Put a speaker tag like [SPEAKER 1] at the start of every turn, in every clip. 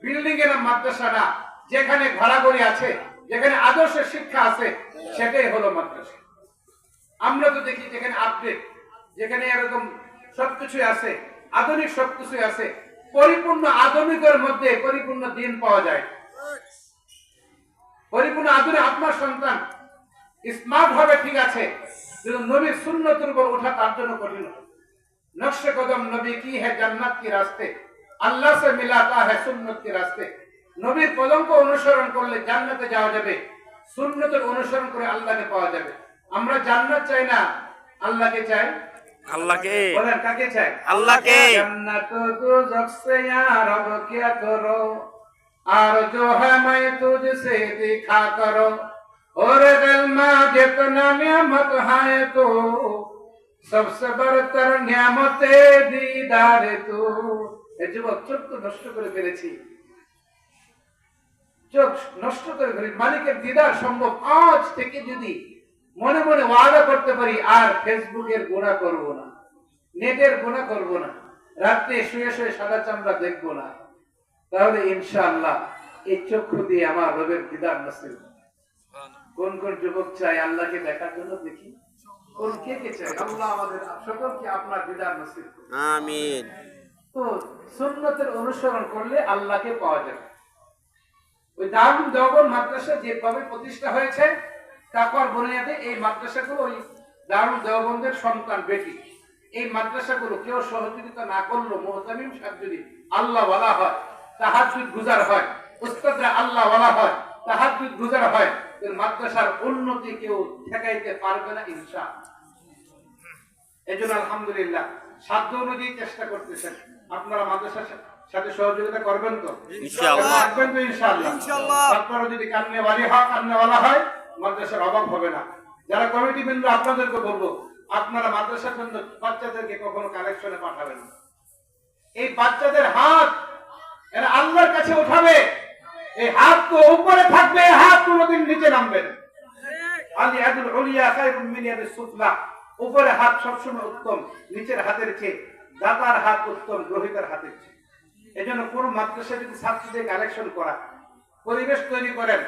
[SPEAKER 1] Building এর নাম মাদ্রাসা না, যেখানে ঘোরাঘুরি আছে, যেখানে আদর্শের শিক্ষা আছে, সেটাই হলো মাদ্রাসা। আমরা তো দেখি যেখানে আপডেট, যেখানে এরকম সবকিছু আছে, আধুনিক সবকিছু আছে, পরিপূর্ণ আধুনিকের মধ্যে পরিপূর্ণ দিন পাওয়া যায়। পরিপূর্ণ আধুনিক আপনার সন্তান স্মার্ট হবে ঠিক আছে, কিন্তু নবীর সুন্নতের উপর ওঠা তার জন্য কঠিন। নকশে কদম নবী কি হ্যায় জান্নাত কি রাস্তে, আল্লাহ সে মিলাতা হ্যায় সুন্নত কি রাস্তে। নবীর কদমকে অনুসরণ করলে জান্নাতে যাওয়া যাবে, সুন্নতের অনুসরণ করে আল্লাহকে পাওয়া যাবে। আমরা জান্নাত চাই না, আল্লাহকে চাই।
[SPEAKER 2] আল্লাহকে
[SPEAKER 1] বলেন কাকে চাই?
[SPEAKER 2] আল্লাহকে।
[SPEAKER 1] জান্নাত দোজখ সে ইয়া রব क्या करो और जो है मैं तुझसे दिखा करो और दिल में जितना नियामत है तो सबसे बड़तर नियामते दीदार तू। এই যুবক চোখ তো নষ্ট করে ফেলেছি, চোখ নষ্ট করে ফেলি, মালিকের দিদার সম্ভব। আজ থেকে যদি মনে মনে ওয়াদা করতে পারি আর ফেসবুকের গুনাহ করব না, নেটের গুনাহ করব না, রাতে শুয়ে শুয়ে সাদা চামড়া দেখবো না, তাহলে ইনশাআল্লাহ এই চক্ষু দিয়ে আমার রবের দিদার নসিব হবে। কোন কোন যুবক চাই আল্লাহকে দেখার জন্য? দেখি কোন কে কে চাই? আল্লাহ আমাদের সকলকে আপনার দিদার নসিব করুন।
[SPEAKER 2] আমিন।
[SPEAKER 1] তো সুন্নতের অনুসরণ করলে আল্লাহকে পাওয়া যাবে। ওই দারুল দেওবন্দ মাদ্রাসা যেভাবে প্রতিষ্ঠা হয়েছে, তাকওয়ার বুনিয়াদে এই মাদ্রাসাগুলো ওই দারুল দেওবন্দের সন্তান বেটি। এই মাদ্রাসাগুলো কেউ সহযোগিতা না করলেও মুহতামিম সাহেব যদি আল্লাহ ওয়ালা হয়, তাহাজ্জুদ গুজার হয়, উস্তাদরা আল্লাহ ওয়ালা হয়, তাহাজ্জুদ গুজার হয়, এই মাদ্রাসার উন্নতি কেউ ঠেকাইতে পারবে না ইনশাআল্লাহ। এজন্য আলহামদুলিল্লাহ সাধ্য অনুযায়ী চেষ্টা করতেছেন। আপনারা মাদ্রাসার সাথে সহযোগিতা করবেন তো?
[SPEAKER 2] ইনশাআল্লাহ
[SPEAKER 1] করবেন তো ইনশাআল্লাহ।
[SPEAKER 2] ইনশাআল্লাহ।
[SPEAKER 1] আপনারা যদি কান্নেওয়ালা হয়, মাদ্রাসার অভাব হবে না। যারা কমিটি বৃন্দ, আপনাদেরকে বলবো, আপনারা মাদ্রাসার জন্য বাচ্চাদেরকে কখনো কালেকশনে পাঠাবেন না। এই বাচ্চাদের হাত এরা আল্লাহর কাছে উঠাবে, এই হাত তো উপরে থাকবে, হাত কোনোদিন নিচে নামবে না। আল ইয়াদুল উলিয়া খায়রুম মিন ইয়াদিস সুফলা। উপরে হাত সবসময় উত্তম, নিচের হাতের চেয়ে দাতার হাত উত্তম গ্রহীতার হাতের চেয়ে। এজন্য কোন মাদ্রাসা যদি ছাত্রদের কালেকশন করা, পরিবেশ তৈরি করেন,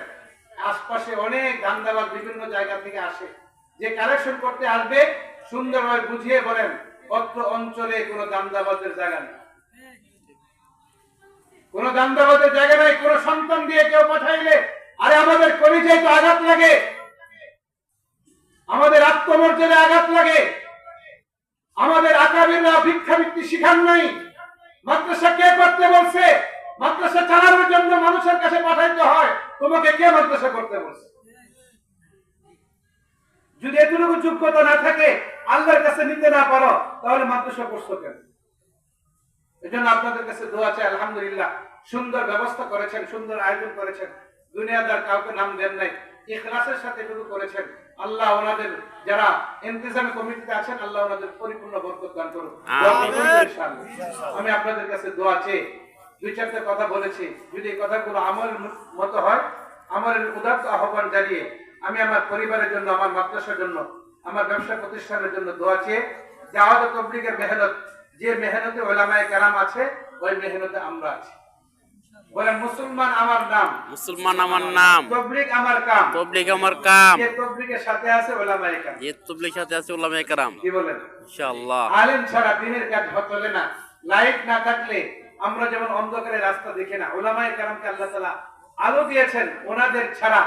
[SPEAKER 1] আশপাশে অনেক দান্দাবাজ বিভিন্ন জায়গা থেকে আসে, যে কালেকশন করতে আসবে সুন্দরভাবে বুঝিয়ে বলেন অত্র অঞ্চলে কোনো দান্দাবাজের জায়গা নেই, কোন দান্দাবাজের জায়গা নাই। কোন সন্তান দিয়ে কেউ পাঠাইলে আরে আমাদের কলিজায় তো আঘাত লাগে, আমাদের আত্মমর্যাদায় আঘাত লাগে। আমাদের আকাবিররা ভিক্ষাবৃত্তি শিখান নাই। মাদ্রাসা কে করতে বলছে? মাদ্রাসা চালানোর জন্য মানুষের কাছে পাঠাইতে হয়, তোমাকে কে মাদ্রাসা করতে বলছে? যদি এতটুকু যোগ্যতা না থাকে, আল্লাহর কাছে নিতে না পারো, তাহলে মাদ্রাসা করছো কেন? এজন্য আপনাদের কাছে দোয়া চাই। আলহামদুলিল্লাহ সুন্দর ব্যবস্থা করেছেন, সুন্দর আয়োজন করেছেন, দুনিয়াদার কাউকে নাম দেন নাই, ইখলাসের সাথে এটুকু করেছেন। আল্লাহ ওনাদের যারা ইন্তেজামি কমিটিতে আছেন, আল্লাহ ওনাদের পরিপূর্ণ বরকত দান করুন। আমি আপনাদের কাছে দোয়া চেয়ে দুই চারটা কথা বলেছি, যদি এই কথাগুলো আমলের মতো হয়, আমলের উদাত্ত আহ্বান জানিয়ে আমি আমার পরিবারের জন্য, আমার মাদ্রাসার জন্য, আমার ব্যবসা প্রতিষ্ঠানের জন্য দোয়া চেয়ে, দাওয়াত ও তাবলীগের মেহনত, যে মেহনতে উলামায়ে কেরাম আছে, ওই মেহনতে আমরা আছি। বলেন মুসলমান আমার নাম,
[SPEAKER 2] মুসলমান আমার নাম,
[SPEAKER 1] তাবলীগ আমার কাম,
[SPEAKER 2] তাবলীগ আমার কাম,
[SPEAKER 1] যে তাবলীগের সাথে আছে উলামায়ে কেরাম,
[SPEAKER 2] যে তাবলীগের সাথে আছে উলামায়ে কেরাম।
[SPEAKER 1] কি বলেন?
[SPEAKER 2] ইনশাআল্লাহ।
[SPEAKER 1] আলেম ছাড়া দিনের কাজ চলে না। লাইট না থাকলে আমরা যেমন অন্ধকারে রাস্তা দেখি না, উলামায়ে কেরামকে আল্লাহ তাআলা আলো দিয়েছেন। ওনাদের ছাড়া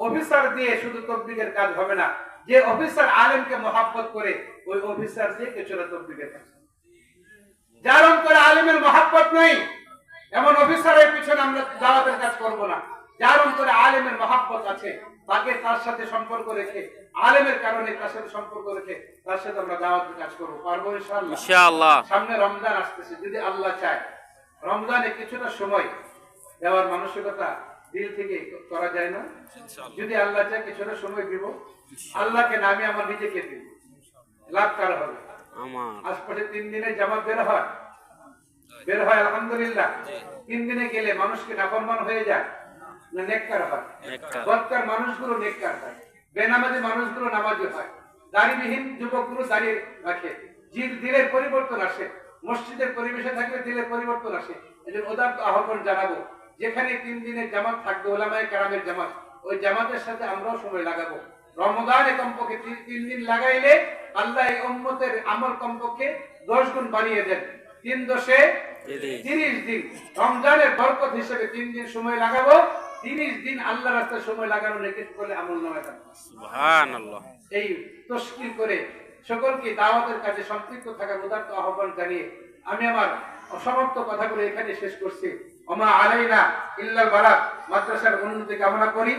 [SPEAKER 1] অফিসার দিয়ে শুধু তাবলীগের কাজ হবে না। যে অফিসার আলেমকে মহব্বত করে, ওই অফিসার দিয়ে কিছুটা তাবলীগের কাজ। যার অন্তরে আলেমের মহব্বত নেই, এমন অফিসারের পিছনে আমরা দাওয়াতের কাজ করব না। যার অন্তরে আলেমের মহব্বত আছে, তাকে তার সাথে সম্পর্ক রেখে, আলেমের কারণে তার সাথে সম্পর্ক রেখে তার সাথে আমরা দাওয়াতের কাজ করব। পারবো ইনশাআল্লাহ।
[SPEAKER 2] ইনশাআল্লাহ।
[SPEAKER 1] সামনে রমজান আসতেছে, যদি আল্লাহ চায় রমজানে কিছুটা সময় দেওয়ার মানসিকতা দিল থেকে করা যায় না? যদি আল্লাহ চায় কিছুটা সময় দিব, আল্লাহকে নামে আমার নিজেকে দিব, লাভ কার হবে?
[SPEAKER 2] আমার।
[SPEAKER 1] আশপাশে 3 দিনে জামাত বের হয় আলহামদুলিল্লাহ। 3 দিনে গেলে মানুষকে নাফরমান হয়ে যায় না নেককার হয়? বদকার মানুষগুলো নেককার হয়, বেনামাজি মানুষগুলো নামাজি হয়, দাড়িবিহীন যুবকগুলো দাড়ি রাখে, দিলের পরিবর্তন আসে। মসজিদের পরিবেশে থাকলে দিলের পরিবর্তন আসে। এজন্য উদাত্ত আহ্বান জানাবো, যেখানে 3 দিনের জামাত থাকবে ওলামায়ে কেরামের জামাত, ওই জামাতের সাথে আমরাও সময় লাগাবো। রমজানে কমপক্ষে 3 দিন লাগাইলে আল্লাহ এই উম্মতের আমল কমপক্ষে 10 গুণ বাড়িয়ে দেন। 3 দশে 30 দিন। রমজানের বরকত হিসেবে 3 দিন সময় লাগাবো, 30 দিন আল্লাহর রাস্তায় সময় লাগানো নেকি করলে আমল নামায় থাকবে।
[SPEAKER 2] সুবহানাল্লাহ।
[SPEAKER 1] এই তশকিল করে সকলকে দাওয়াতের কাজে সম্পৃক্ত থাকার উদাত্ত আহ্বান জানিয়ে আমি আমার অসমাপ্ত কথাগুলো এখানে শেষ করছি। ওমা আলাইনা ইল্লাল বালাগ। মাদ্রাসার উন্নতি কামনা করি।